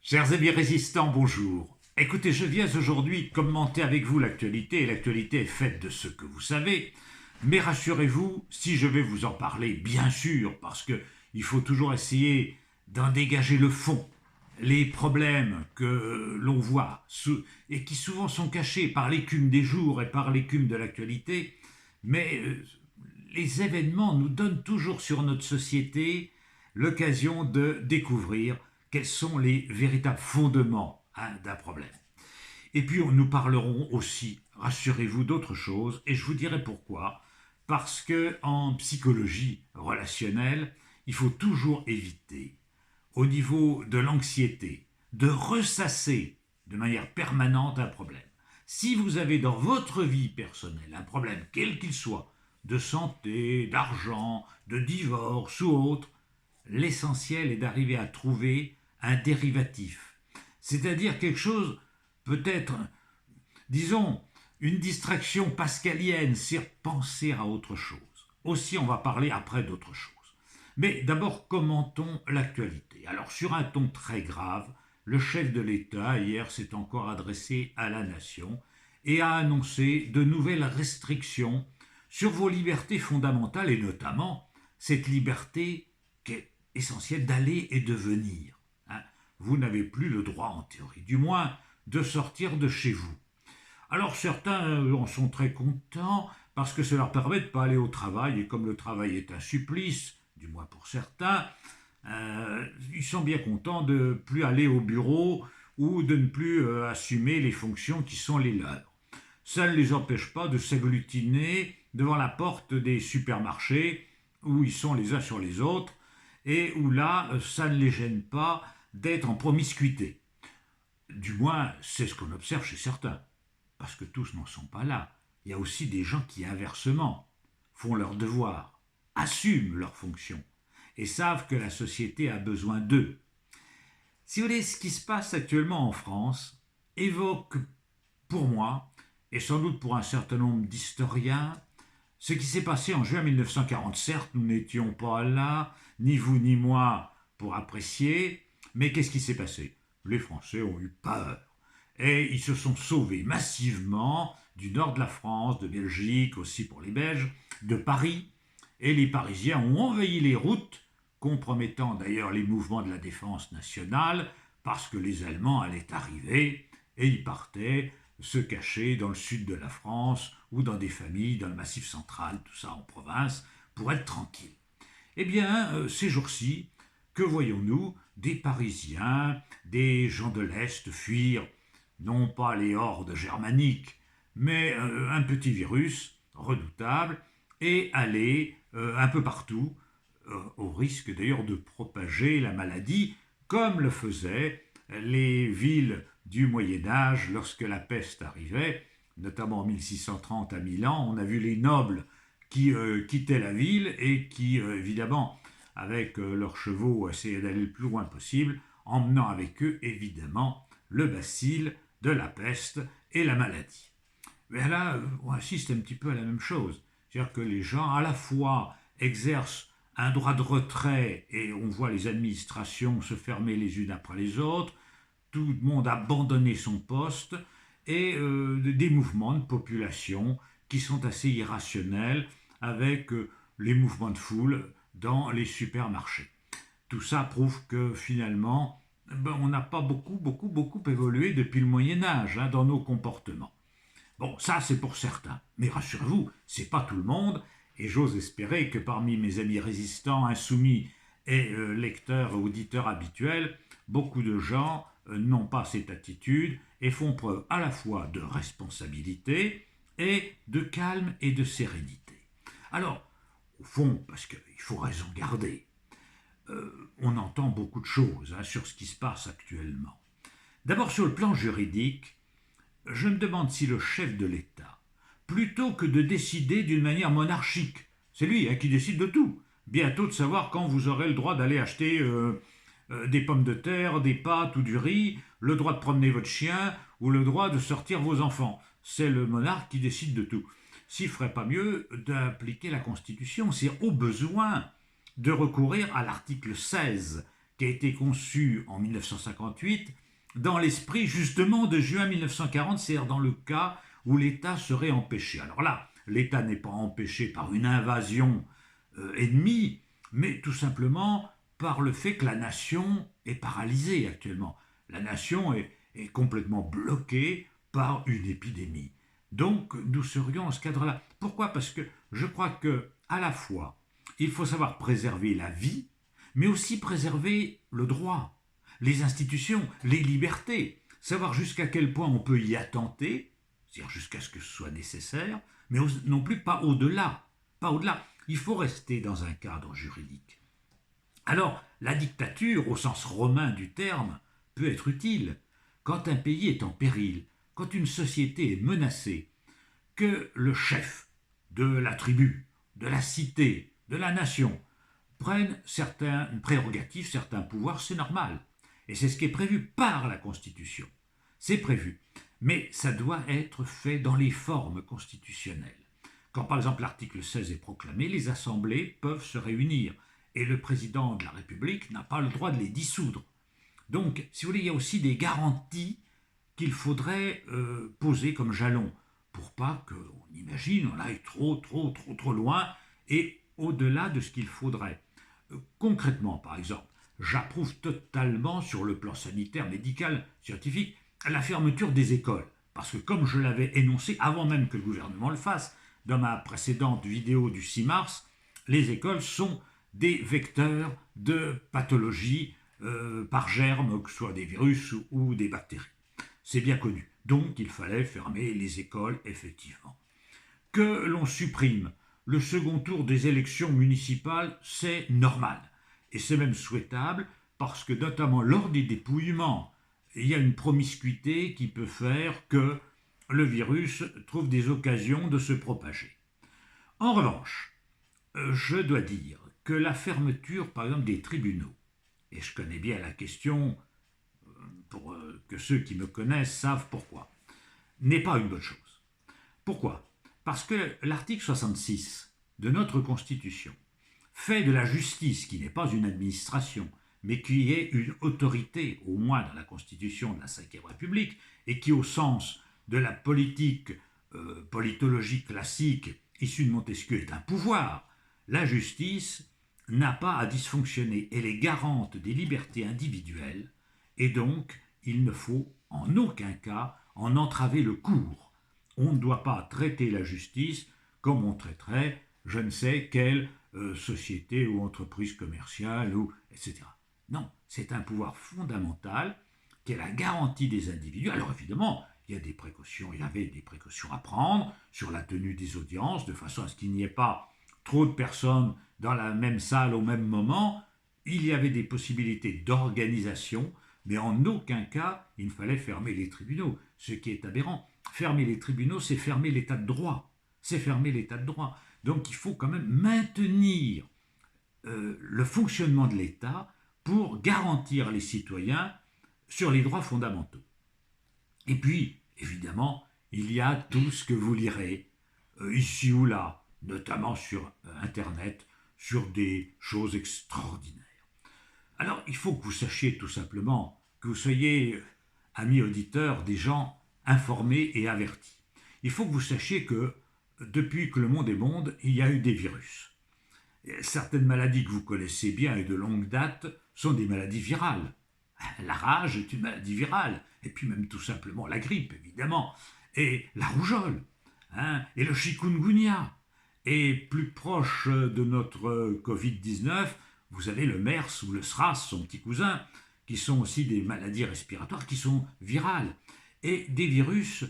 Chers amis résistants, bonjour. Écoutez, je viens aujourd'hui commenter avec vous l'actualité, et l'actualité est faite de ce que vous savez, mais rassurez-vous, si je vais vous en parler, bien sûr, parce qu'il faut toujours essayer d'en dégager le fond, les problèmes que l'on voit, et qui souvent sont cachés par l'écume des jours et par l'écume de l'actualité, mais les événements nous donnent toujours sur notre société l'occasion de découvrir quels sont les véritables fondements d'un problème. Et puis nous parlerons aussi, rassurez-vous, d'autres choses, et je vous dirai pourquoi. Parce qu'en psychologie relationnelle, il faut toujours éviter, au niveau de l'anxiété, de ressasser de manière permanente un problème. Si vous avez dans votre vie personnelle un problème, quel qu'il soit, de santé, d'argent, de divorce ou autre, l'essentiel est d'arriver à trouver un dérivatif, c'est-à-dire quelque chose, peut-être, disons, une distraction pascalienne, c'est penser à autre chose. Aussi, on va parler après d'autre chose. Mais d'abord, commentons l'actualité. Alors, sur un ton très grave, le chef de l'État, hier, s'est encore adressé à la nation et a annoncé de nouvelles restrictions sur vos libertés fondamentales et notamment cette liberté qui est essentielle d'aller et de venir. Vous n'avez plus le droit, en théorie, du moins, de sortir de chez vous. Alors certains en sont très contents parce que ça leur permet de ne pas aller au travail et comme le travail est un supplice, du moins pour certains, ils sont bien contents de ne plus aller au bureau ou de ne plus assumer les fonctions qui sont les leurs. Ça ne les empêche pas de s'agglutiner devant la porte des supermarchés où ils sont les uns sur les autres et où là, ça ne les gêne pas d'être en promiscuité. Du moins, c'est ce qu'on observe chez certains. Parce que tous n'en sont pas là. Il y a aussi des gens qui, inversement, font leur devoir, assument leurs fonctions et savent que la société a besoin d'eux. Si vous voulez, ce qui se passe actuellement en France évoque, pour moi, et sans doute pour un certain nombre d'historiens, ce qui s'est passé en juin 1940. Certes, nous n'étions pas là, ni vous ni moi, pour apprécier, mais qu'est-ce qui s'est passé? Les Français ont eu peur. Et ils se sont sauvés massivement du nord de la France, de Belgique, aussi pour les Belges, de Paris. Et les Parisiens ont envahi les routes, compromettant d'ailleurs les mouvements de la défense nationale, parce que les Allemands allaient arriver, et ils partaient se cacher dans le sud de la France, ou dans des familles, dans le Massif central, tout ça en province, pour être tranquille. Eh bien, ces jours-ci, que voyons-nous? Des Parisiens, des gens de l'Est fuir non pas les hordes germaniques, mais un petit virus redoutable, et aller un peu partout, au risque d'ailleurs de propager la maladie, comme le faisaient les villes du Moyen-Âge lorsque la peste arrivait, notamment en 1630 à Milan. On a vu les nobles qui quittaient la ville et qui, évidemment, avec leurs chevaux, essayaient d'aller le plus loin possible, emmenant avec eux, évidemment, le bacille de la peste et la maladie. Mais là, on assiste un petit peu à la même chose. C'est-à-dire que les gens, à la fois, exercent un droit de retrait et on voit les administrations se fermer les unes après les autres, tout le monde a abandonné son poste et des mouvements de population qui sont assez irrationnels avec les mouvements de foule dans les supermarchés. Tout ça prouve que finalement, on n'a pas beaucoup évolué depuis le Moyen-Âge dans nos comportements. Bon, ça c'est pour certains. Mais rassurez-vous, c'est pas tout le monde, et j'ose espérer que parmi mes amis résistants, insoumis et lecteurs et auditeurs habituels, beaucoup de gens n'ont pas cette attitude et font preuve à la fois de responsabilité et de calme et de sérénité. Alors, au fond, parce qu'il faut raison garder, on entend beaucoup de choses sur ce qui se passe actuellement. D'abord, sur le plan juridique, je me demande si le chef de l'État, plutôt que de décider d'une manière monarchique, c'est lui qui décide de tout, bientôt de savoir quand vous aurez le droit d'aller acheter des pommes de terre, des pâtes ou du riz, le droit de promener votre chien ou le droit de sortir vos enfants. C'est le monarque qui décide de tout. S'il ne ferait pas mieux d'appliquer la Constitution, c'est au besoin de recourir à l'article 16 qui a été conçu en 1958 dans l'esprit justement de juin 1940, c'est-à-dire dans le cas où l'État serait empêché. Alors là, l'État n'est pas empêché par une invasion ennemie, mais tout simplement par le fait que la nation est paralysée actuellement. La nation est complètement bloquée par une épidémie. Donc nous serions dans ce cadre-là. Pourquoi? Parce que je crois que à la fois, il faut savoir préserver la vie, mais aussi préserver le droit, les institutions, les libertés, savoir jusqu'à quel point on peut y attenter, c'est-à-dire jusqu'à ce que ce soit nécessaire, mais non plus pas au-delà. Pas au-delà. Il faut rester dans un cadre juridique. Alors, la dictature, au sens romain du terme, peut être utile. Quand un pays est en péril, quand une société est menacée, que le chef de la tribu, de la cité, de la nation, prenne certaines prérogatives, certains pouvoirs, c'est normal. Et c'est ce qui est prévu par la Constitution. C'est prévu. Mais ça doit être fait dans les formes constitutionnelles. Quand par exemple l'article 16 est proclamé, les assemblées peuvent se réunir et le président de la République n'a pas le droit de les dissoudre. Donc, si vous voulez, il y a aussi des garanties qu'il faudrait poser comme jalon pour pas qu'on imagine on aille trop loin et au-delà de ce qu'il faudrait. Concrètement, par exemple, j'approuve totalement sur le plan sanitaire, médical, scientifique, la fermeture des écoles. Parce que comme je l'avais énoncé avant même que le gouvernement le fasse, dans ma précédente vidéo du 6 mars, les écoles sont des vecteurs de pathologies par germes, que ce soit des virus ou des bactéries. C'est bien connu. Donc il fallait fermer les écoles, effectivement. Que l'on supprime le second tour des élections municipales, c'est normal. Et c'est même souhaitable parce que notamment lors des dépouillements, il y a une promiscuité qui peut faire que le virus trouve des occasions de se propager. En revanche, je dois dire que la fermeture, par exemple, des tribunaux, et je connais bien la question, pour que ceux qui me connaissent savent pourquoi, n'est pas une bonne chose. Pourquoi? Parce que l'article 66 de notre Constitution fait de la justice, qui n'est pas une administration, mais qui est une autorité, au moins dans la Constitution de la Ve République, et qui, au sens de la politique politologie classique issue de Montesquieu, est un pouvoir, la justice n'a pas à dysfonctionner. Elle est garante des libertés individuelles, et donc il ne faut en aucun cas en entraver le cours. On ne doit pas traiter la justice comme on traiterait je ne sais quelle société ou entreprise commerciale, ou etc. Non, c'est un pouvoir fondamental qui est la garantie des individus. Alors évidemment, il y avait des précautions à prendre sur la tenue des audiences, de façon à ce qu'il n'y ait pas trop de personnes dans la même salle au même moment. Il y avait des possibilités d'organisation, mais en aucun cas il ne fallait fermer les tribunaux, ce qui est aberrant. Fermer les tribunaux, c'est fermer l'état de droit. C'est fermer l'état de droit. Donc il faut quand même maintenir le fonctionnement de l'État pour garantir les citoyens sur les droits fondamentaux. Et puis, évidemment, il y a tout ce que vous lirez, ici ou là, notamment sur Internet, sur des choses extraordinaires. Alors, il faut que vous sachiez tout simplement, que vous soyez, amis auditeurs, des gens informés et avertis. Il faut que vous sachiez que, depuis que le monde est monde, il y a eu des virus. Certaines maladies que vous connaissez bien et de longue date sont des maladies virales. La rage est une maladie virale, et puis même tout simplement la grippe, évidemment, et la rougeole, et le chikungunya. Et plus proche de notre Covid-19, vous avez le MERS ou le SRAS, son petit cousin, qui sont aussi des maladies respiratoires qui sont virales. Et des virus,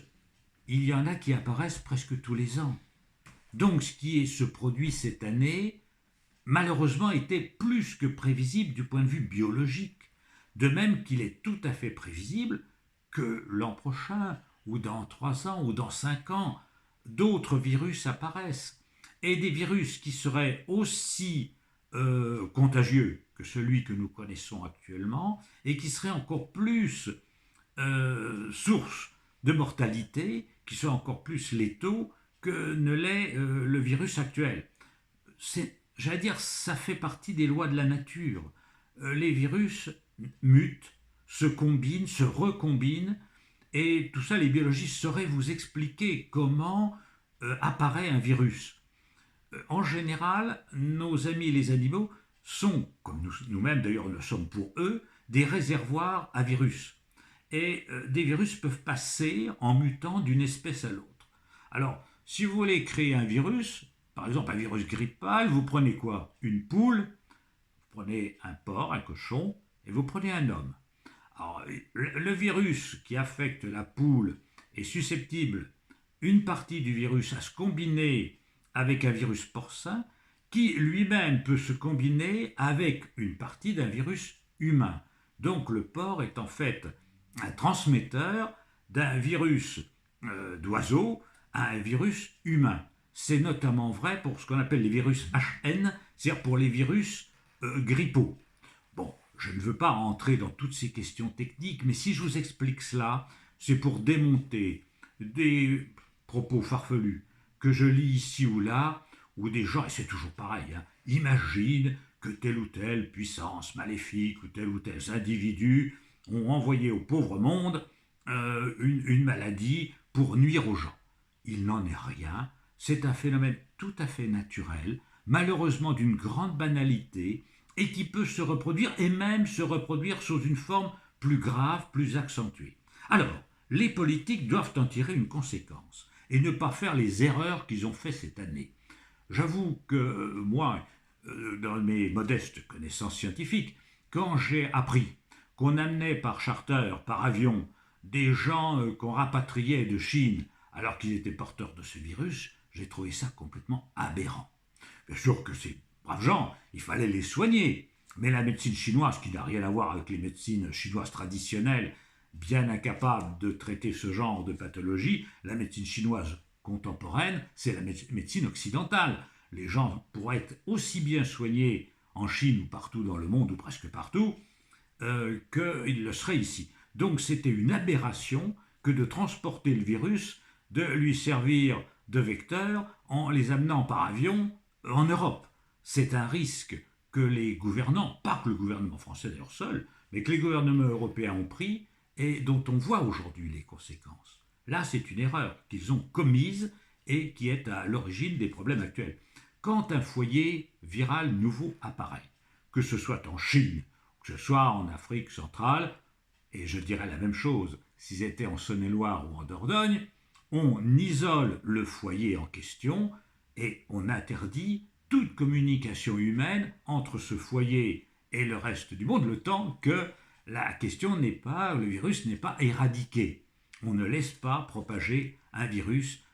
il y en a qui apparaissent presque tous les ans. Donc ce qui se produit cette année, malheureusement, était plus que prévisible du point de vue biologique. De même qu'il est tout à fait prévisible que l'an prochain, ou dans 3 ans, ou dans 5 ans, d'autres virus apparaissent. Et des virus qui seraient aussi contagieux que celui que nous connaissons actuellement, et qui seraient encore plus source de mortalité, qui sont encore plus létaux que ne l'est le virus actuel. J'allais dire, ça fait partie des lois de la nature. les virus mutent, se combinent, se recombinent, et tout ça, les biologistes sauraient vous expliquer comment apparaît un virus. En général, nos amis les animaux sont, comme nous-mêmes d'ailleurs le sommes pour eux, des réservoirs à virus. Et des virus peuvent passer en mutant d'une espèce à l'autre. Alors, si vous voulez créer un virus, par exemple un virus grippal, vous prenez quoi? Une poule, vous prenez un porc, un cochon, et vous prenez un homme. Alors, le virus qui affecte la poule est susceptible, une partie du virus, à se combiner avec un virus porcin qui lui-même peut se combiner avec une partie d'un virus humain. Donc le porc est en fait un transmetteur d'un virus d'oiseau à un virus humain. C'est notamment vrai pour ce qu'on appelle les virus HN, c'est-à-dire pour les virus grippaux. Bon, je ne veux pas rentrer dans toutes ces questions techniques, mais si je vous explique cela, c'est pour démonter des propos farfelus que je lis ici ou là, où des gens, et c'est toujours pareil, imaginent que telle ou telle puissance maléfique ou tel individu ont envoyé au pauvre monde une maladie pour nuire aux gens. Il n'en est rien, c'est un phénomène tout à fait naturel, malheureusement d'une grande banalité, et qui peut se reproduire, et même se reproduire sous une forme plus grave, plus accentuée. Alors, les politiques doivent en tirer une conséquence, et ne pas faire les erreurs qu'ils ont fait cette année. J'avoue que moi, dans mes modestes connaissances scientifiques, quand j'ai appris qu'on amenait par charter, par avion, des gens qu'on rapatriait de Chine alors qu'ils étaient porteurs de ce virus, j'ai trouvé ça complètement aberrant. Bien sûr que ces braves gens, il fallait les soigner, mais la médecine chinoise, qui n'a rien à voir avec les médecines chinoises traditionnelles, bien incapables de traiter ce genre de pathologie, la médecine chinoise contemporaine, c'est la médecine occidentale. Les gens pourraient être aussi bien soignés en Chine ou partout dans le monde, ou presque partout, qu'ils le seraient ici. Donc c'était une aberration que de transporter le virus, de lui servir de vecteur en les amenant par avion en Europe. C'est un risque que les gouvernants, pas que le gouvernement français d'ailleurs seul, mais que les gouvernements européens ont pris et dont on voit aujourd'hui les conséquences. Là, c'est une erreur qu'ils ont commise et qui est à l'origine des problèmes actuels. Quand un foyer viral nouveau apparaît, que ce soit en Chine, que ce soit en Afrique centrale, et je dirais la même chose s'ils étaient en Saône-et-Loire ou en Dordogne, on isole le foyer en question et on interdit toute communication humaine entre ce foyer et le reste du monde, le temps que la question n'est pas, le virus n'est pas éradiqué. On ne laisse pas propager un virus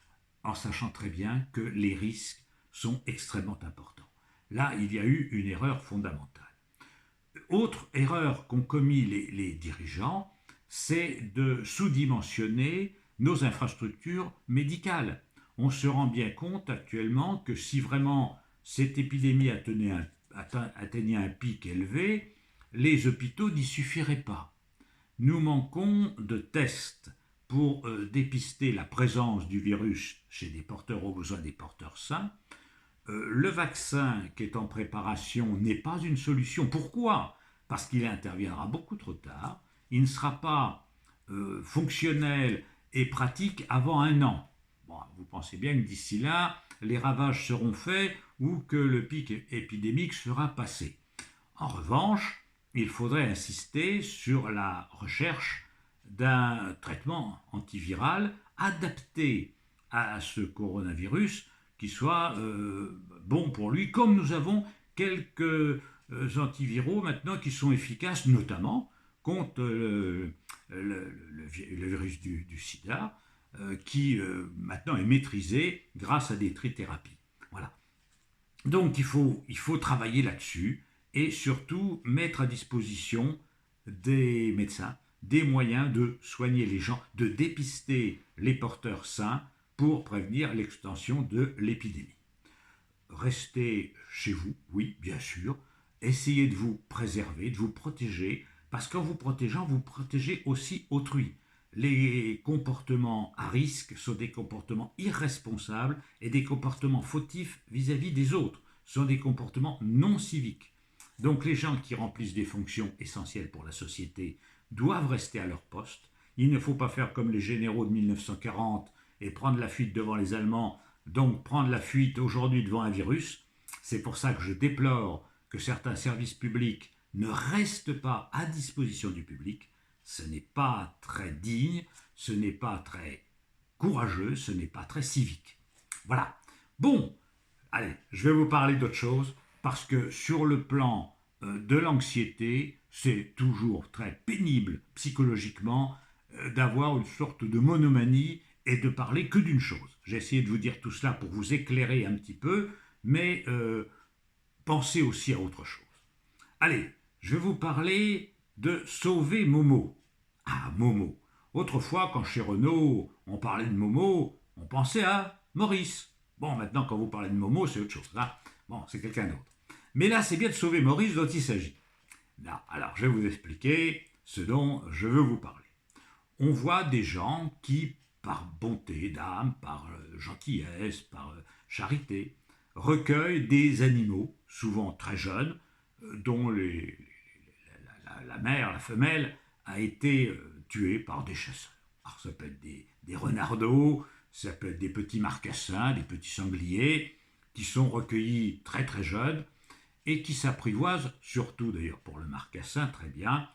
en sachant très bien que les risques sont extrêmement importants. Là, il y a eu une erreur fondamentale. Autre erreur qu'ont commis les dirigeants, c'est de sous-dimensionner nos infrastructures médicales. On se rend bien compte actuellement que si vraiment cette épidémie atteignait un pic élevé, les hôpitaux n'y suffiraient pas. Nous manquons de tests pour dépister la présence du virus chez des porteurs, au besoin des porteurs sains. Le vaccin qui est en préparation n'est pas une solution. Pourquoi? Parce qu'il interviendra beaucoup trop tard. Il ne sera pas fonctionnel et pratique avant un an. Bon, vous pensez bien que d'ici là, les ravages seront faits ou que le pic épidémique sera passé. En revanche, il faudrait insister sur la recherche d'un traitement antiviral adapté à ce coronavirus qui soit bon pour lui, comme nous avons quelques antiviraux maintenant qui sont efficaces, notamment contre le virus du sida, qui maintenant est maîtrisé grâce à des trithérapies. Voilà. Donc il faut travailler là-dessus et surtout mettre à disposition des médecins des moyens de soigner les gens, de dépister les porteurs sains pour prévenir l'extension de l'épidémie. Restez chez vous, oui, bien sûr. Essayez de vous préserver, de vous protéger, parce qu'en vous protégeant, vous protégez aussi autrui. Les comportements à risque sont des comportements irresponsables et des comportements fautifs vis-à-vis des autres, sont des comportements non civiques. Donc les gens qui remplissent des fonctions essentielles pour la société doivent rester à leur poste. Il ne faut pas faire comme les généraux de 1940 et prendre la fuite devant les Allemands, donc prendre la fuite aujourd'hui devant un virus. C'est pour ça que je déplore que certains services publics ne restent pas à disposition du public. Ce n'est pas très digne, ce n'est pas très courageux, ce n'est pas très civique. Voilà. Bon, allez, je vais vous parler d'autre chose, parce que sur le plan de l'anxiété, c'est toujours très pénible psychologiquement d'avoir une sorte de monomanie et de parler que d'une chose. J'ai essayé de vous dire tout cela pour vous éclairer un petit peu, mais pensez aussi à autre chose. Allez, je vais vous parler de sauver Momo. Ah, Momo. Autrefois, quand chez Renault, on parlait de Momo, on pensait à Maurice. Bon, maintenant, quand vous parlez de Momo, c'est autre chose. Là, bon, c'est quelqu'un d'autre. Mais là, c'est bien de sauver Maurice dont il s'agit. Là, alors, je vais vous expliquer ce dont je veux vous parler. On voit des gens qui, par bonté d'âme, par gentillesse, par charité, recueillent des animaux, souvent très jeunes, dont la mère, la femelle, a été tuée par des chasseurs. Alors ça peut être des renardeaux, ça peut être des petits marcassins, des petits sangliers, qui sont recueillis très très jeunes, et qui s'apprivoisent, surtout d'ailleurs pour le marcassin, très bien,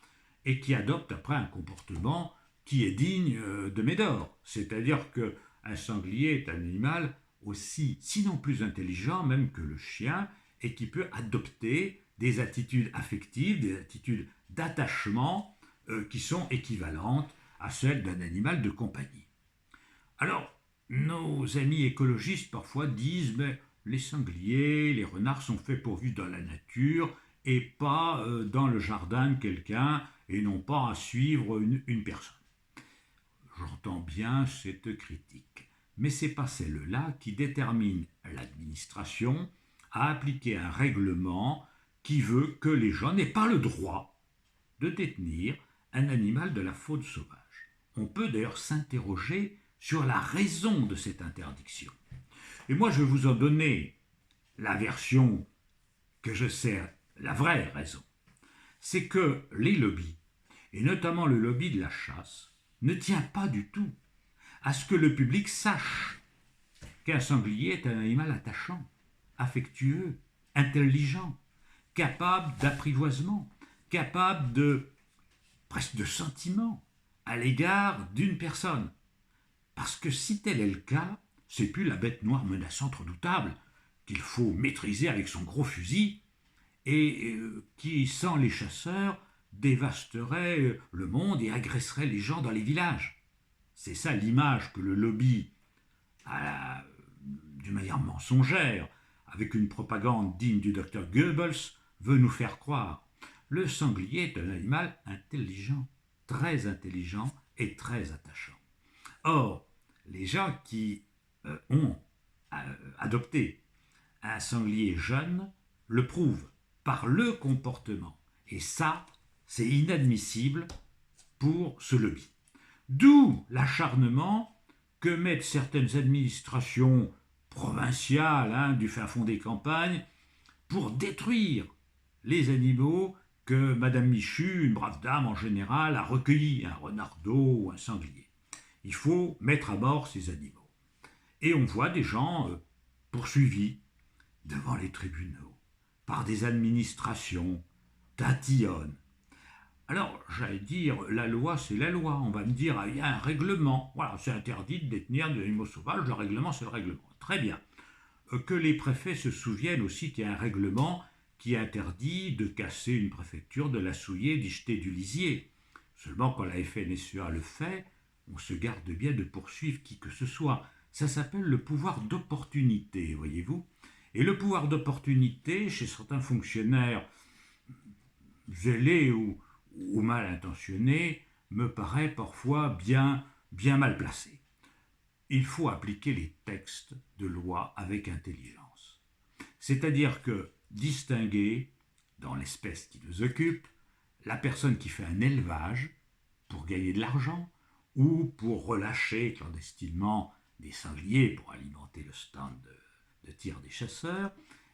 et qui adoptent après un comportement qui est digne de Médor. C'est-à-dire qu'un sanglier est un animal aussi, sinon plus intelligent même que le chien, et qui peut adopter des attitudes affectives, des attitudes d'attachement qui sont équivalentes à celles d'un animal de compagnie. Alors, nos amis écologistes parfois disent mais les sangliers, les renards sont faits pour vivre dans la nature et pas dans le jardin de quelqu'un et non pas à suivre une personne. J'entends bien cette critique, mais ce n'est pas celle-là qui détermine l'administration à appliquer un règlement qui veut que les gens n'aient pas le droit de détenir un animal de la faune sauvage. On peut d'ailleurs s'interroger sur la raison de cette interdiction. Et moi, je vais vous en donner la version que je sais, la vraie raison. C'est que les lobbies, et notamment le lobby de la chasse, ne tient pas du tout à ce que le public sache qu'un sanglier est un animal attachant, affectueux, intelligent, capable d'apprivoisement, capable presque de sentiment à l'égard d'une personne. Parce que si tel est le cas, c'est plus la bête noire menaçante redoutable qu'il faut maîtriser avec son gros fusil et qui, sans les chasseurs, dévasterait le monde et agresserait les gens dans les villages. C'est ça l'image que le lobby, d'une manière mensongère, avec une propagande digne du docteur Goebbels, veut nous faire croire. Le sanglier est un animal intelligent et très attachant. Or, les gens qui ont adopté un sanglier jeune le prouvent par le comportement. Et ça, c'est inadmissible pour ce lobby. D'où l'acharnement que mettent certaines administrations provinciales du fin fond des campagnes pour détruire les animaux que Madame Michu, une brave dame en général, a recueillis, un renardeau ou un sanglier. Il faut mettre à mort ces animaux. Et on voit des gens poursuivis devant les tribunaux par des administrations tatillonnes. Alors, j'allais dire, la loi, c'est la loi. On va me dire, il y a un règlement. Voilà, c'est interdit de détenir des animaux sauvages. Le règlement, c'est le règlement. Très bien. Que les préfets se souviennent aussi qu'il y a un règlement qui interdit de casser une préfecture, de la souiller, d'y jeter du lisier. Seulement, quand la FNSEA le fait, on se garde bien de poursuivre qui que ce soit. Ça s'appelle le pouvoir d'opportunité, voyez-vous. Et le pouvoir d'opportunité, chez certains fonctionnaires zélés ou mal intentionnés, me paraît parfois bien mal placé. Il faut appliquer les textes de loi avec intelligence. C'est-à-dire que distinguer, dans l'espèce qui nous occupe, la personne qui fait un élevage pour gagner de l'argent ou pour relâcher clandestinement des sangliers pour alimenter le stand de tir des chasseurs,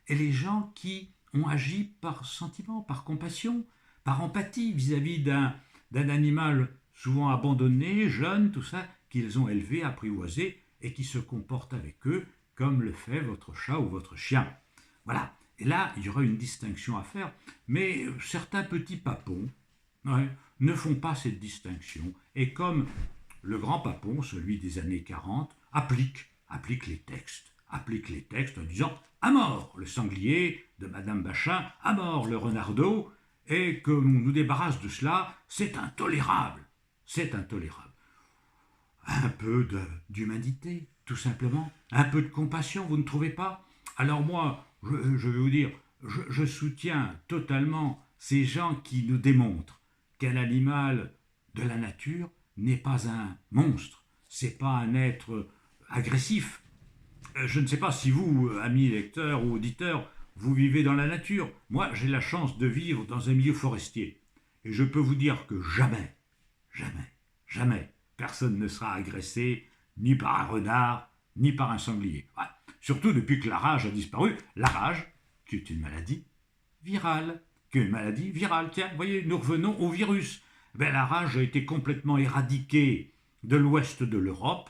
et les gens qui ont agi par sentiment, par compassion, par empathie vis-à-vis d'un animal souvent abandonné, jeune, tout ça, qu'ils ont élevé, apprivoisé et qui se comporte avec eux comme le fait votre chat ou votre chien. Voilà. Et là, il y aura une distinction à faire, mais certains petits papons, ouais, ne font pas cette distinction. Et comme le grand papon, celui des années 40, applique les textes en disant à mort le sanglier de Madame Bachin, à mort le renardeau, et que l'on nous débarrasse de cela, c'est intolérable. C'est intolérable. Un peu d'humanité, tout simplement. Un peu de compassion, vous ne trouvez pas? Alors moi, je vais vous dire, je soutiens totalement ces gens qui nous démontrent qu'un animal de la nature n'est pas un monstre, c'est pas un être agressif. Je ne sais pas si vous, amis lecteurs ou auditeurs, vous vivez dans la nature. Moi, j'ai la chance de vivre dans un milieu forestier. Et je peux vous dire que jamais, jamais, jamais, personne ne sera agressé ni par un renard, ni par un sanglier. Ouais. Surtout depuis que la rage a disparu. La rage, qui est une maladie virale. Tiens, vous voyez, nous revenons au virus. Ben, la rage a été complètement éradiquée de l'ouest de l'Europe.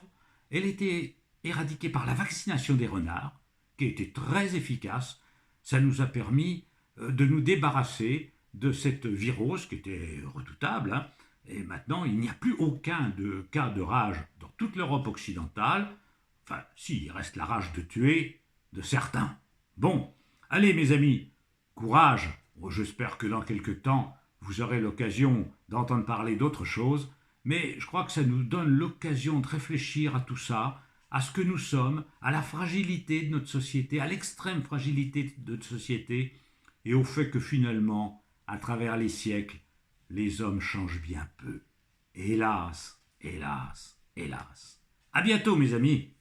Elle était éradiquée par la vaccination des renards, qui était très efficace. Ça nous a permis de nous débarrasser de cette virose qui était redoutable. Hein. Et maintenant, il n'y a plus aucun cas de rage dans toute l'Europe occidentale. Enfin, si, il reste la rage de tuer de certains. Bon, allez mes amis, courage. Bon, j'espère que dans quelque temps, vous aurez l'occasion d'entendre parler d'autre chose, mais je crois que ça nous donne l'occasion de réfléchir à tout ça, à ce que nous sommes, à la fragilité de notre société, à l'extrême fragilité de notre société, et au fait que finalement, à travers les siècles, les hommes changent bien peu. Et hélas, hélas, hélas. À bientôt mes amis.